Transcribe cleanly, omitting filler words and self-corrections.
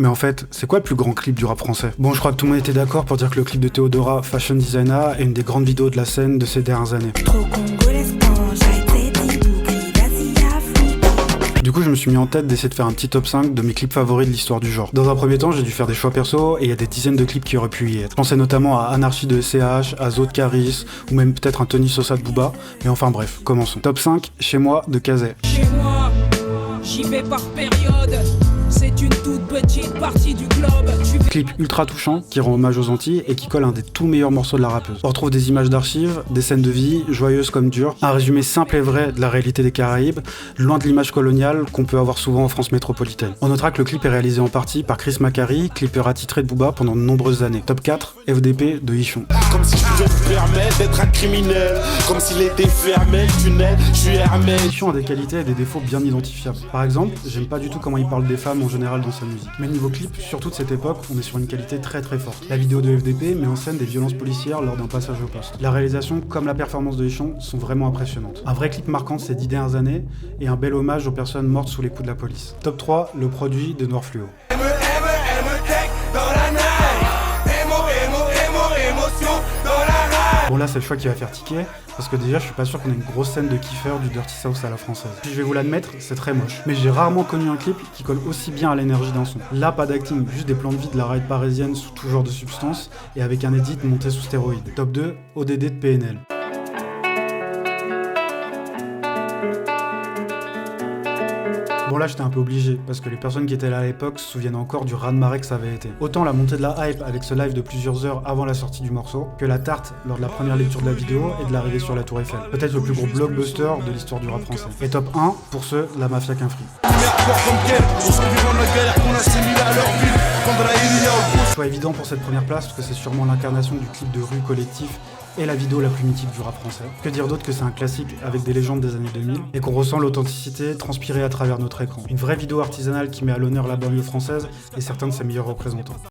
Mais en fait, c'est quoi le plus grand clip du rap français? Bon, je crois que tout le monde était d'accord pour dire que le clip de Théodora, Fashion Designer, est une des grandes vidéos de la scène de ces dernières années. Du coup, je me suis mis en tête d'essayer de faire un petit top 5 de mes clips favoris de l'histoire du genre. Dans un premier temps, j'ai dû faire des choix perso et il y a des dizaines de clips qui auraient pu y être. Je pensais notamment à Anarchie de SCH, à Zo de Caris, ou même peut-être un Tony Sosa de Booba. Mais enfin bref, commençons. Top 5, Chez moi de Kazé. Chez moi, j'y vais par période. C'est une toute petite partie du globe. Clip ultra touchant qui rend hommage aux Antilles et qui colle un des tout meilleurs morceaux de la rappeuse. On retrouve des images d'archives, des scènes de vie, joyeuses comme dures, un résumé simple et vrai de la réalité des Caraïbes, loin de l'image coloniale qu'on peut avoir souvent en France métropolitaine. On notera que le clip est réalisé en partie par Chris Macari, clippeur attitré de Booba pendant de nombreuses années. Top 4, FDP de Ichon. Comme si je pouvais me permettre d'être un criminel, comme s'il était fermé le tunnel, je suis Hermès. Ichon a des qualités et des défauts bien identifiables. Par exemple, j'aime pas du tout comment il parle des femmes en général dans sa musique. Mais niveau clip, surtout de cette époque, on est sur une qualité très forte. La vidéo de FDP met en scène des violences policières lors d'un passage au poste. La réalisation comme la performance de Ichon sont vraiment impressionnantes. Un vrai clip marquant de ces 10 dernières années et un bel hommage aux personnes mortes sous les coups de la police. Top 3, le produit de Noir Fluo. Bon là c'est le choix qui va faire tiquer, parce que déjà je suis pas sûr qu'on ait une grosse scène de kiffeur du Dirty South à la française. Puis je vais vous l'admettre, c'est très moche. Mais j'ai rarement connu un clip qui colle aussi bien à l'énergie d'un son. Là pas d'acting, juste des plans de vie de la ride parisienne sous tout genre de substances, et avec un edit monté sous stéroïdes. Top 2, ODD de PNL. Bon là j'étais un peu obligé, parce que les personnes qui étaient là à l'époque se souviennent encore du raz-de-marée que ça avait été. Autant la montée de la hype avec ce live de plusieurs heures avant la sortie du morceau, que la tarte lors de la première lecture de la vidéo et de l'arrivée sur la Tour Eiffel. Peut-être le plus gros blockbuster de l'histoire du rap français. Et top 1, pour ceux, la mafia qu'un fric. Choix évident pour cette première place, parce que c'est sûrement l'incarnation du clip de rue collectif et la vidéo la plus mythique du rap français. Que dire d'autre que c'est un classique avec des légendes des années 2000 et qu'on ressent l'authenticité transpirée à travers notre écran. Une vraie vidéo artisanale qui met à l'honneur la banlieue française et certains de ses meilleurs représentants.